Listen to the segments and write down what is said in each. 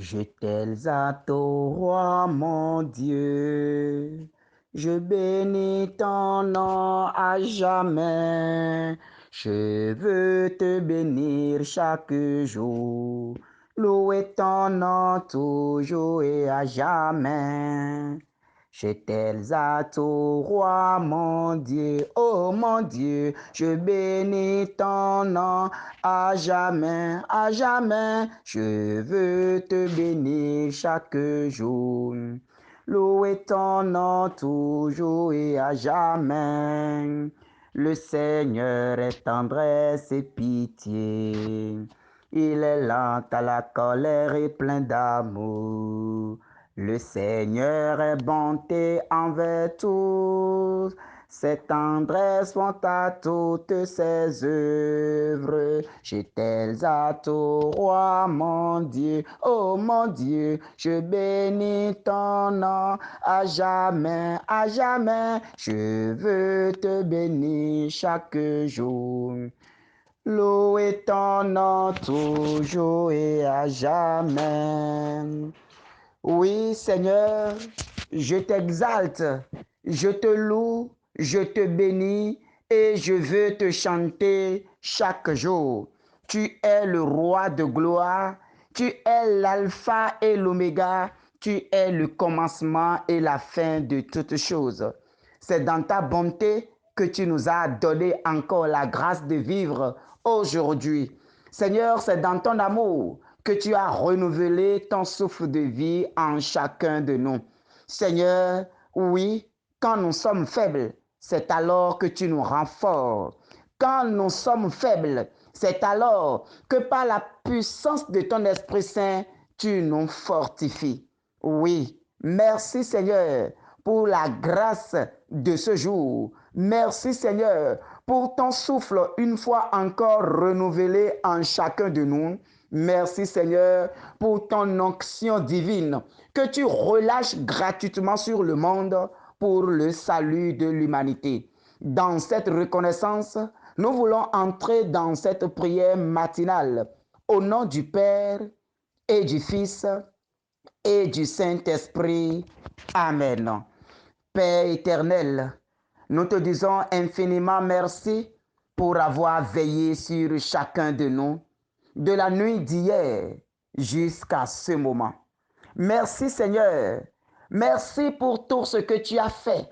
Je t'exalte, ô roi mon Dieu, je bénis ton nom à jamais. Je veux te bénir chaque jour, louer ton nom toujours et à jamais. Je t'exalte, ô roi mon Dieu, je bénis ton nom à jamais, à jamais. Je veux te bénir chaque jour, louer ton nom toujours et à jamais. Le Seigneur est tendresse et pitié, il est lent à la colère et plein d'amour. Le Seigneur est bonté envers tous, ses tendresses font à toutes ses œuvres. Je t'exalte, ô roi mon Dieu, je bénis ton nom à jamais, à jamais. Je veux te bénir chaque jour, louer ton nom toujours et à jamais. Oui, Seigneur, je t'exalte, je te loue, je te bénis et je veux te chanter chaque jour. Tu es le roi de gloire, tu es l'alpha et l'oméga, tu es le commencement et la fin de toutes choses. C'est dans ta bonté que tu nous as donné encore la grâce de vivre aujourd'hui. Seigneur, c'est dans ton amour que tu as renouvelé ton souffle de vie en chacun de nous. Seigneur, oui, quand nous sommes faibles, c'est alors que tu nous rends forts. Quand nous sommes faibles, c'est alors que par la puissance de ton Esprit Saint, tu nous fortifies. Oui, merci Seigneur pour la grâce de ce jour. Merci Seigneur pour ton souffle une fois encore renouvelé en chacun de nous. Merci Seigneur pour ton onction divine que tu relâches gratuitement sur le monde pour le salut de l'humanité. Dans cette reconnaissance, nous voulons entrer dans cette prière matinale au nom du Père et du Fils et du Saint-Esprit. Amen. Père éternel, nous te disons infiniment merci pour avoir veillé sur chacun de nous, de la nuit d'hier jusqu'à ce moment. Merci Seigneur, merci pour tout ce que tu as fait.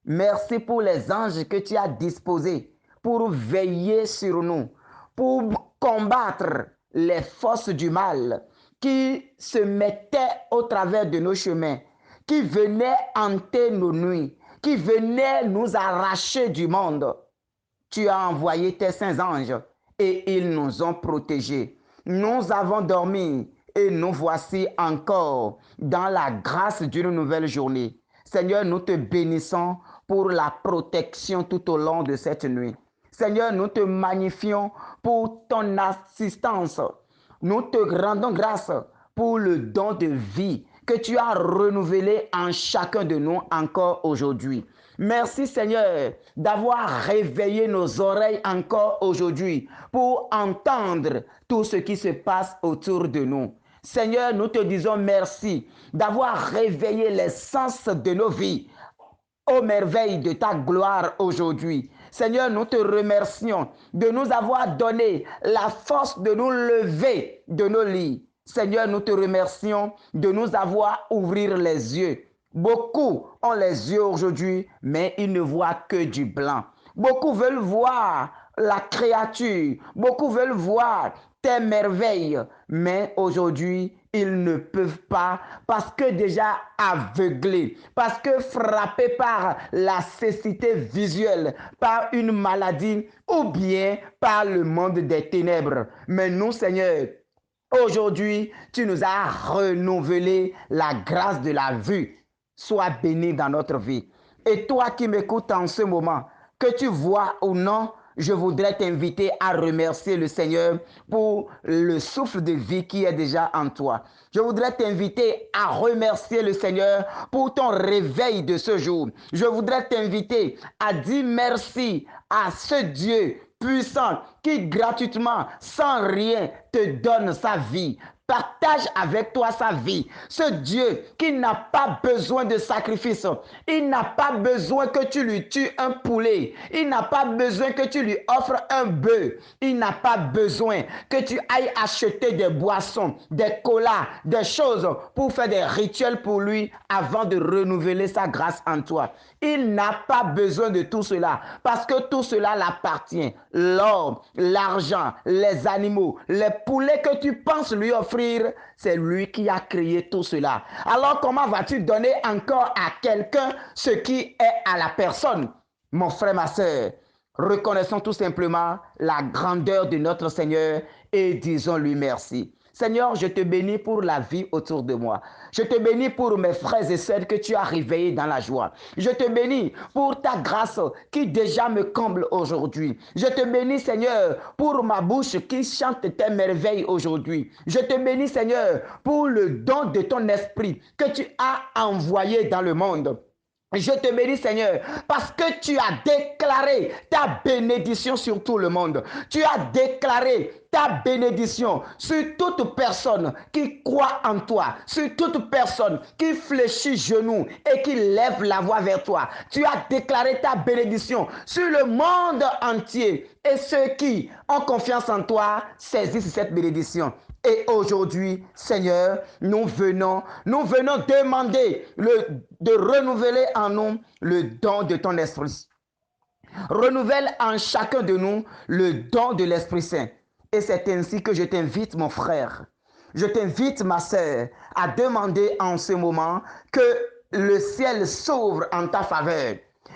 Merci pour les anges que tu as disposés pour veiller sur nous, pour combattre les forces du mal qui se mettaient au travers de nos chemins, qui venaient hanter nos nuits, qui venaient nous arracher du monde. Tu as envoyé tes saints anges et ils nous ont protégés. Nous avons dormi et nous voici encore dans la grâce d'une nouvelle journée. Seigneur, nous te bénissons pour la protection tout au long de cette nuit. Seigneur, nous te magnifions pour ton assistance. Nous te rendons grâce pour le don de vie que tu as renouvelé en chacun de nous encore aujourd'hui. Merci Seigneur d'avoir réveillé nos oreilles encore aujourd'hui pour entendre tout ce qui se passe autour de nous. Seigneur, nous te disons merci d'avoir réveillé les sens de nos vies aux merveilles de ta gloire aujourd'hui. Seigneur, nous te remercions de nous avoir donné la force de nous lever de nos lits. Seigneur, nous te remercions de nous avoir ouvert les yeux. Beaucoup ont les yeux aujourd'hui, mais ils ne voient que du blanc. Beaucoup veulent voir la créature. Beaucoup veulent voir tes merveilles. Mais aujourd'hui, ils ne peuvent pas parce que déjà aveuglés, parce que frappés par la cécité visuelle, par une maladie ou bien par le monde des ténèbres. Mais nous, Seigneur, aujourd'hui, tu nous as renouvelé la grâce de la vue. Sois béni dans notre vie. Et toi qui m'écoutes en ce moment, que tu vois ou non, je voudrais t'inviter à remercier le Seigneur pour le souffle de vie qui est déjà en toi. Je voudrais t'inviter à remercier le Seigneur pour ton réveil de ce jour. Je voudrais t'inviter à dire merci à ce Dieu puissant qui gratuitement, sans rien, te donne sa vie. partage avec toi sa vie. Ce Dieu qui n'a pas besoin de sacrifice. Il n'a pas besoin que tu lui tues un poulet. Il n'a pas besoin que tu lui offres un bœuf. Il n'a pas besoin que tu ailles acheter des boissons, des colas, des choses pour faire des rituels pour lui avant de renouveler sa grâce en toi. Il n'a pas besoin de tout cela parce que tout cela l'appartient. L'or, l'argent, les animaux, les poulets que tu penses lui offrir, c'est lui qui a créé tout cela. Alors comment vas-tu donner encore à quelqu'un ce qui est à la personne? Mon frère, ma soeur, reconnaissons tout simplement la grandeur de notre Seigneur et disons-lui merci. Seigneur, je te bénis pour la vie autour de moi. Je te bénis pour mes frères et sœurs que tu as réveillés dans la joie. Je te bénis pour ta grâce qui déjà me comble aujourd'hui. Je te bénis, Seigneur, pour ma bouche qui chante tes merveilles aujourd'hui. Je te bénis, Seigneur, pour le don de ton esprit que tu as envoyé dans le monde. Je te bénis, Seigneur, parce que tu as déclaré ta bénédiction sur tout le monde. Tu as déclaré ta bénédiction sur toute personne qui croit en toi, sur toute personne qui fléchit genoux et qui lève la voix vers toi. Tu as déclaré ta bénédiction sur le monde entier et ceux qui ont confiance en toi saisissent cette bénédiction. Et aujourd'hui, Seigneur, nous venons demander de renouveler en nous le don de ton Esprit. Renouvelle en chacun de nous le don de l'Esprit Saint. Et c'est ainsi que je t'invite, mon frère, je t'invite, ma sœur, à demander en ce moment que le ciel s'ouvre en ta faveur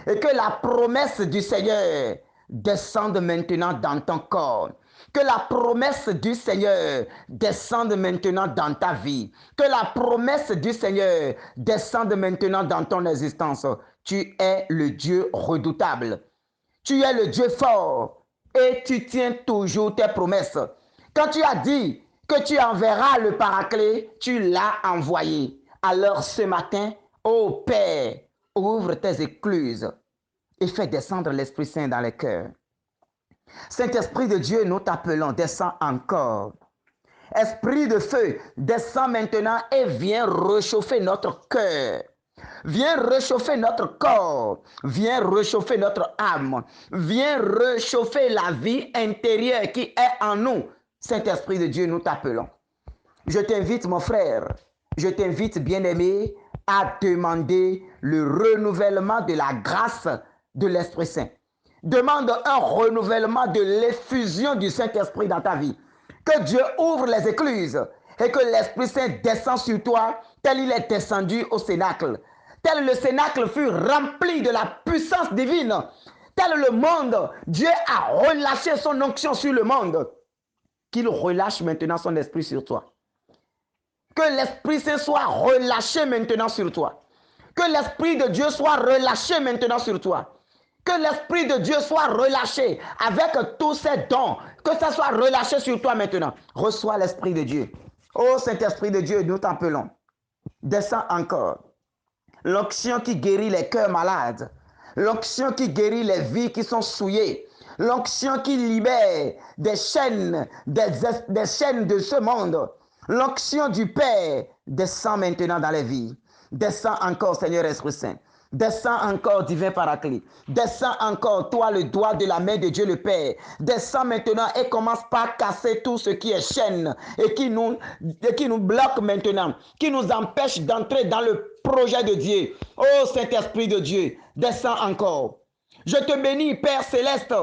et que la promesse du Seigneur descende maintenant dans ton corps. Que la promesse du Seigneur descende maintenant dans ta vie. Que la promesse du Seigneur descende maintenant dans ton existence. Tu es le Dieu redoutable. Tu es le Dieu fort et tu tiens toujours tes promesses. Quand tu as dit que tu enverras le Paraclet, tu l'as envoyé. Alors ce matin, ô Père, ouvre tes écluses et fais descendre l'Esprit Saint dans les cœurs. Saint-Esprit de Dieu, nous t'appelons, descends encore. Esprit de feu, descends maintenant et viens réchauffer notre cœur. Viens réchauffer notre corps. Viens réchauffer notre âme. Viens réchauffer la vie intérieure qui est en nous. Saint-Esprit de Dieu, nous t'appelons. Je t'invite, mon frère, je t'invite, bien-aimé, à demander le renouvellement de la grâce de l'Esprit Saint. Demande un renouvellement de l'effusion du Saint-Esprit dans ta vie. Que Dieu ouvre les écluses et que l'Esprit Saint descend sur toi tel il est descendu au Cénacle. Tel le Cénacle fut rempli de la puissance divine. Tel le monde, Dieu a relâché son onction sur le monde. Qu'il relâche maintenant son esprit sur toi. Que l'Esprit Saint soit relâché maintenant sur toi. Que l'Esprit de Dieu soit relâché maintenant sur toi. Que l'Esprit de Dieu soit relâché avec tous ses dons. Que ça soit relâché sur toi maintenant. Reçois l'Esprit de Dieu. Ô Saint-Esprit de Dieu, nous t'appelons. Descends encore. L'onction qui guérit les cœurs malades. L'onction qui guérit les vies qui sont souillées. L'onction qui libère des chaînes de ce monde. L'onction du Père descend maintenant dans les vies. Descends encore, Seigneur Esprit Saint. Descends encore, divin Paraclet. Descends encore, toi, le doigt de la main de Dieu le Père. Descends maintenant et commence par casser tout ce qui est chaîne et qui nous bloque maintenant, qui nous empêche d'entrer dans le projet de Dieu. Oh Saint-Esprit de Dieu, descends encore. Je te bénis, Père Céleste.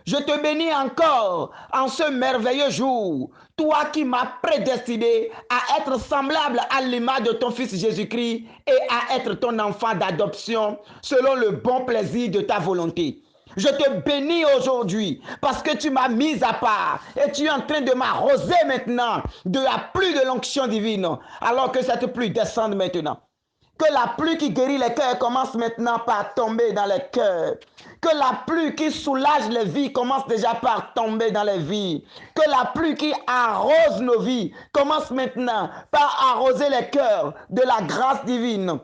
Je te bénis encore en ce merveilleux jour, toi qui m'as prédestiné à être semblable à l'image de ton Fils Jésus-Christ et à être ton enfant d'adoption selon le bon plaisir de ta volonté. Je te bénis aujourd'hui parce que tu m'as mis à part et tu es en train de m'arroser maintenant de la pluie de l'onction divine alors que cette pluie descende maintenant. Que la pluie qui guérit les cœurs commence maintenant par tomber dans les cœurs. Que la pluie qui soulage les vies commence déjà par tomber dans les vies. Que la pluie qui arrose nos vies commence maintenant par arroser les cœurs de la grâce divine.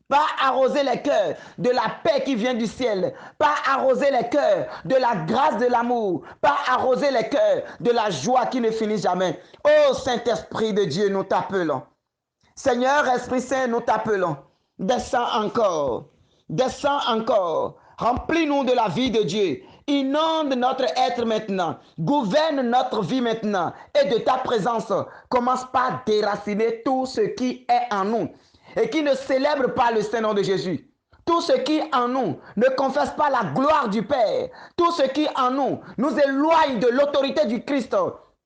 pas arroser les cœurs de la paix qui vient du ciel, pas arroser les cœurs de la grâce de l'amour, pas arroser les cœurs de la joie qui ne finit jamais. Oh Saint-Esprit de Dieu, nous t'appelons. Seigneur Esprit Saint, nous t'appelons. Descends encore, descends encore. Remplis-nous de la vie de Dieu. Inonde notre être maintenant. Gouverne notre vie maintenant. Et de ta présence, commence par déraciner tout ce qui est en nous et qui ne célèbre pas le Saint-Nom de Jésus. Tout ce qui en nous ne confesse pas la gloire du Père. Tout ce qui en nous nous éloigne de l'autorité du Christ.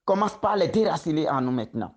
Commence par les déraciner en nous maintenant.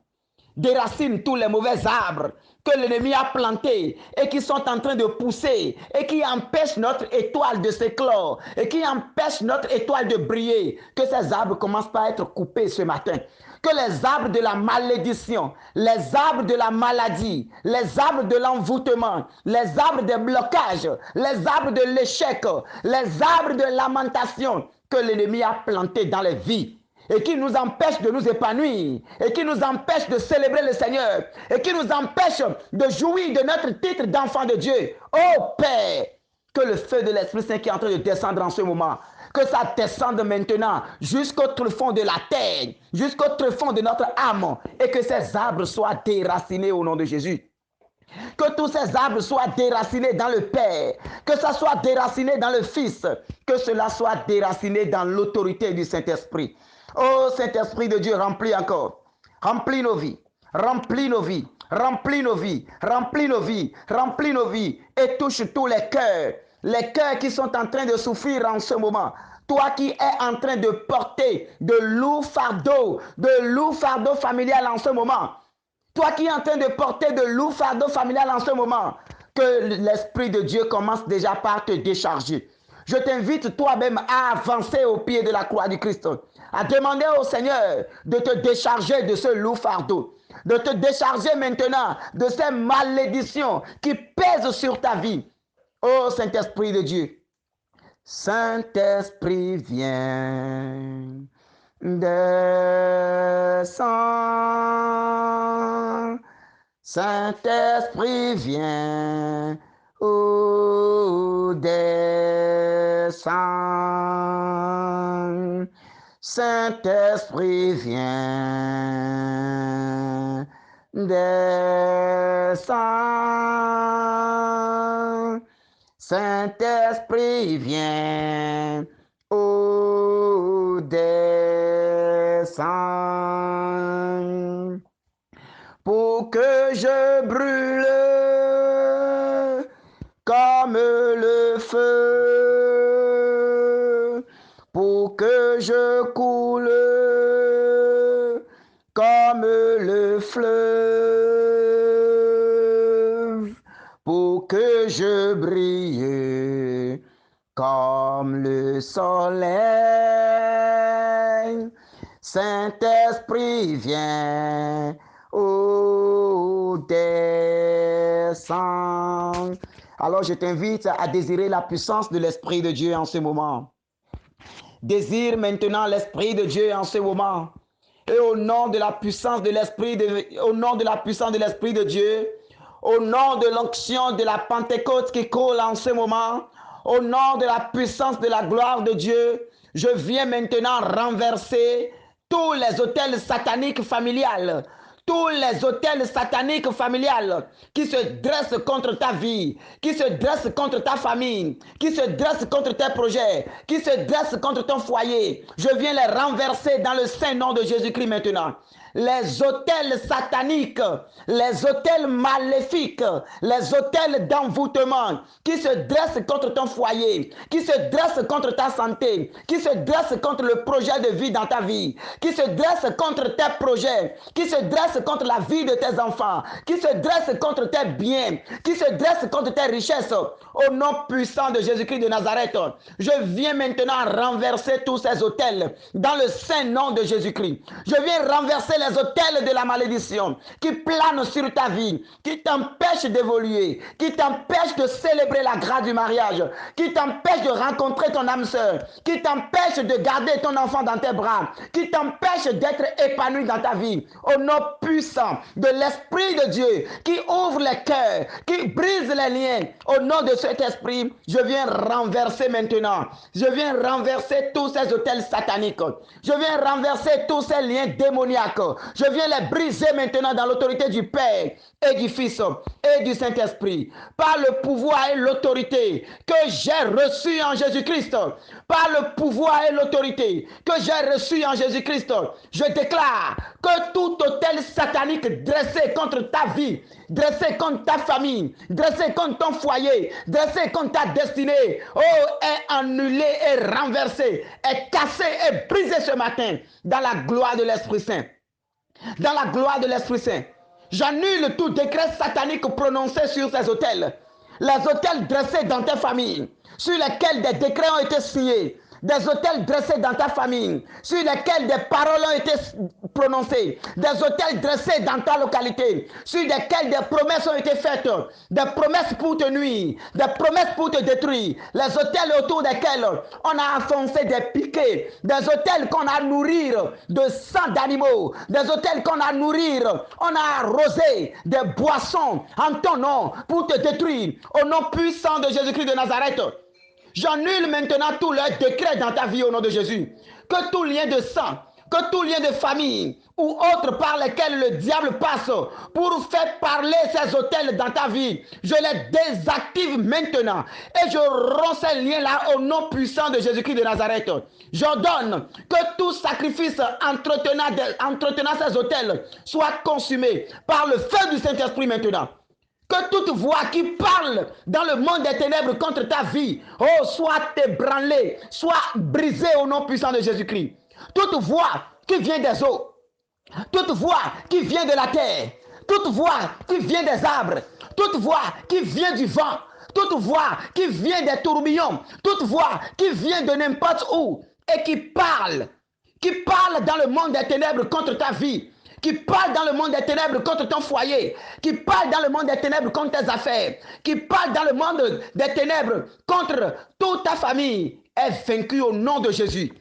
Déracine tous les mauvais arbres que l'ennemi a plantés et qui sont en train de pousser et qui empêchent notre étoile de s'éclore et qui empêchent notre étoile de briller. Que ces arbres commencent par être coupés ce matin. Que les arbres de la malédiction, les arbres de la maladie, les arbres de l'envoûtement, les arbres de blocage, les arbres de l'échec, les arbres de lamentation que l'ennemi a plantés dans les vies et qui nous empêche de nous épanouir, et qui nous empêche de célébrer le Seigneur, et qui nous empêche de jouir de notre titre d'enfant de Dieu. Oh Père, que le feu de l'Esprit Saint qui est en train de descendre en ce moment, que ça descende maintenant jusqu'au tréfonds de la terre, jusqu'au tréfonds de notre âme, et que ces arbres soient déracinés au nom de Jésus. Que tous ces arbres soient déracinés dans le Père, que ça soit déraciné dans le Fils, que cela soit déraciné dans l'autorité du Saint-Esprit. Oh Saint-Esprit de Dieu, remplis encore. Remplis nos vies. Remplis nos vies. Remplis nos vies. Remplis nos vies. Remplis nos vies. Et touche tous les cœurs qui sont en train de souffrir en ce moment. Toi qui es en train de porter de lourds fardeaux familial en ce moment. Toi qui es en train de porter de lourds fardeaux familial en ce moment. Que l'Esprit de Dieu commence déjà par te décharger. Je t'invite toi-même à avancer au pied de la croix du Christ, à demander au Seigneur de te décharger de ce lourd fardeau, de te décharger maintenant de ces malédictions qui pèsent sur ta vie. Oh Saint-Esprit de Dieu, Saint-Esprit viens, descends, Saint-Esprit viens, oh descends, Saint-Esprit viens, descends, Saint-Esprit viens, oh descends, pour que je brûle comme le feu, pour que je coule comme le fleuve, pour que je brille comme le soleil. Saint-Esprit viens, oh descends. Alors je t'invite à désirer la puissance de l'Esprit de Dieu en ce moment. Désire maintenant l'Esprit de Dieu en ce moment. Et au nom de la puissance de l'Esprit de Dieu, au nom de l'onction de la Pentecôte qui coule en ce moment, au nom de la puissance de la gloire de Dieu, je viens maintenant renverser tous les autels sataniques familiales, tous les autels sataniques familiales qui se dressent contre ta vie, qui se dressent contre ta famille, qui se dressent contre tes projets, qui se dressent contre ton foyer. Je viens les renverser dans le saint nom de Jésus-Christ maintenant. Les autels sataniques, les autels maléfiques, les autels d'envoûtement qui se dressent contre ton foyer, qui se dressent contre ta santé, qui se dressent contre le projet de vie dans ta vie, qui se dressent contre tes projets, qui se dressent contre la vie de tes enfants, qui se dressent contre tes biens, qui se dressent contre tes richesses. Au nom puissant de Jésus-Christ de Nazareth, je viens maintenant renverser tous ces autels dans le saint nom de Jésus-Christ. Je viens renverser les autels de la malédiction qui planent sur ta vie, qui t'empêchent d'évoluer, qui t'empêchent de célébrer la grâce du mariage, qui t'empêchent de rencontrer ton âme sœur, qui t'empêchent de garder ton enfant dans tes bras, qui t'empêchent d'être épanoui dans ta vie. Au nom puissant de l'Esprit de Dieu qui ouvre les cœurs, qui brise les liens, au nom de cet esprit, je viens renverser maintenant. Je viens renverser tous ces autels sataniques. Je viens renverser tous ces liens démoniaques. Je viens les briser maintenant dans l'autorité du Père et du Fils et du Saint-Esprit. Par le pouvoir et l'autorité que j'ai reçu en Jésus-Christ. Par le pouvoir et l'autorité que j'ai reçu en Jésus-Christ. Je déclare que tout autel satanique dressé contre ta vie, dressé contre ta famille, dressé contre ton foyer, dressé contre ta destinée, est annulé et renversé, est cassé et brisé ce matin dans la gloire de l'Esprit Saint. Dans la gloire de l'Esprit Saint. J'annule tout décret satanique prononcé sur ces autels. Les autels dressés dans tes familles, sur lesquels des décrets ont été signés, des autels dressés dans ta famille, sur lesquels des paroles ont été prononcées, des autels dressés dans ta localité, sur lesquels des promesses ont été faites, des promesses pour te nuire, des promesses pour te détruire, les autels autour desquels on a enfoncé des piquets, des autels qu'on a nourrir de sang d'animaux, des autels qu'on a nourrir, on a arrosé des boissons en ton nom pour te détruire, au nom puissant de Jésus-Christ de Nazareth. J'annule maintenant tous leurs décrets dans ta vie au nom de Jésus. Que tout lien de sang, que tout lien de famille ou autre par lesquels le diable passe pour faire parler ces autels dans ta vie, je les désactive maintenant et je romps ces liens-là au nom puissant de Jésus-Christ de Nazareth. J'ordonne que tout sacrifice entretenant ces autels soit consumé par le feu du Saint-Esprit maintenant. Que toute voix qui parle dans le monde des ténèbres contre ta vie, soit ébranlée, soit brisée au nom puissant de Jésus-Christ. Toute voix qui vient des eaux, toute voix qui vient de la terre, toute voix qui vient des arbres, toute voix qui vient du vent, toute voix qui vient des tourbillons, toute voix qui vient de n'importe où et qui parle dans le monde des ténèbres contre ta vie, qui parle dans le monde des ténèbres contre ton foyer, qui parle dans le monde des ténèbres contre tes affaires, qui parle dans le monde des ténèbres contre toute ta famille, est vaincu au nom de Jésus.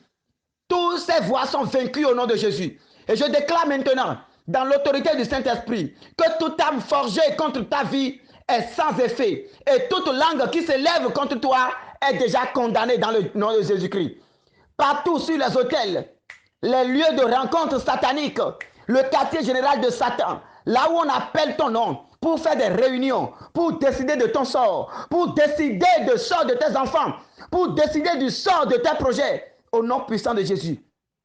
Toutes ces voix sont vaincues au nom de Jésus. Et je déclare maintenant, dans l'autorité du Saint-Esprit, que toute âme forgée contre ta vie est sans effet. Et toute langue qui s'élève contre toi est déjà condamnée dans le nom de Jésus-Christ. Partout sur les autels, les lieux de rencontre sataniques, le quartier général de Satan, là où on appelle ton nom pour faire des réunions, pour décider de ton sort, pour décider du sort de tes enfants, pour décider du sort de tes projets, au nom puissant de Jésus.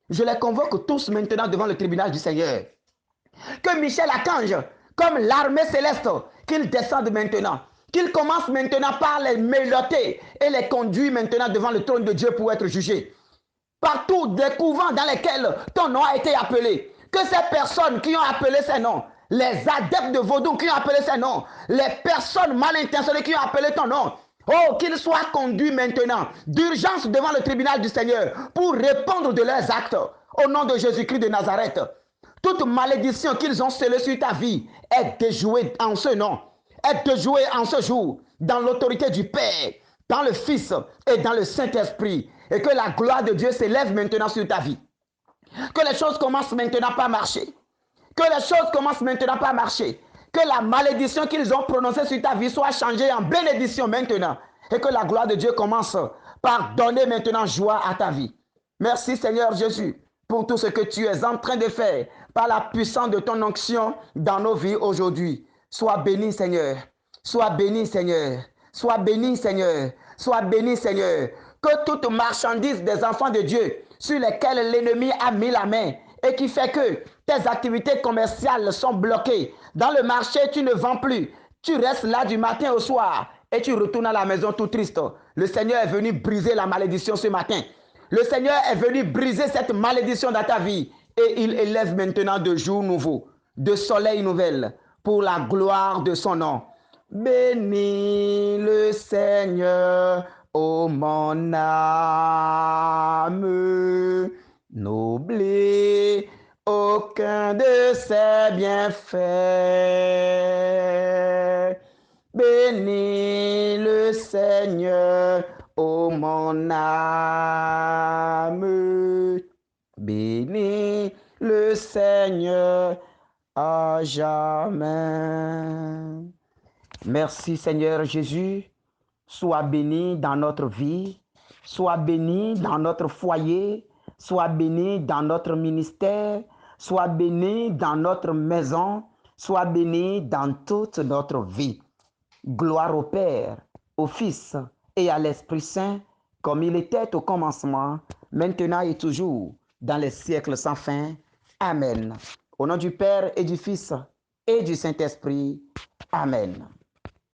Je les convoque tous maintenant devant le tribunal du Seigneur. Que Michel Archange, comme l'armée céleste, qu'il descende maintenant, qu'il commence maintenant par les méloter et les conduire maintenant devant le trône de Dieu pour être jugé. Partout des couvents dans lesquels ton nom a été appelé, que ces personnes qui ont appelé ces noms, les adeptes de vaudou qui ont appelé ces noms, les personnes mal intentionnées qui ont appelé ton nom, qu'ils soient conduits maintenant d'urgence devant le tribunal du Seigneur pour répondre de leurs actes au nom de Jésus-Christ de Nazareth. Toute malédiction qu'ils ont scellée sur ta vie est déjouée en ce nom, est déjouée en ce jour dans l'autorité du Père, dans le Fils et dans le Saint-Esprit. Et que la gloire de Dieu s'élève maintenant sur ta vie. Que les choses commencent maintenant par marcher. Que les choses commencent maintenant par marcher. Que la malédiction qu'ils ont prononcée sur ta vie soit changée en bénédiction maintenant. Et que la gloire de Dieu commence par donner maintenant joie à ta vie. Merci Seigneur Jésus pour tout ce que tu es en train de faire par la puissance de ton onction dans nos vies aujourd'hui. Sois béni Seigneur. Sois béni Seigneur. Sois béni Seigneur. Sois béni Seigneur. Que toute marchandise des enfants de Dieu sur lesquelles l'ennemi a mis la main et qui fait que tes activités commerciales sont bloquées. Dans le marché, tu ne vends plus. Tu restes là du matin au soir et tu retournes à la maison tout triste. Le Seigneur est venu briser la malédiction ce matin. Le Seigneur est venu briser cette malédiction dans ta vie et il élève maintenant de jours nouveaux, de soleil nouvel pour la gloire de son nom. Bénis le Seigneur. Ô mon âme, n'oublie aucun de ses bienfaits. Bénis le Seigneur, ô mon âme. Bénis le Seigneur à jamais. Merci Seigneur Jésus. Sois béni dans notre vie, sois béni dans notre foyer, sois béni dans notre ministère, sois béni dans notre maison, sois béni dans toute notre vie. Gloire au Père, au Fils et à l'Esprit Saint, comme il était au commencement, maintenant et toujours, dans les siècles sans fin. Amen. Au nom du Père et du Fils et du Saint-Esprit. Amen.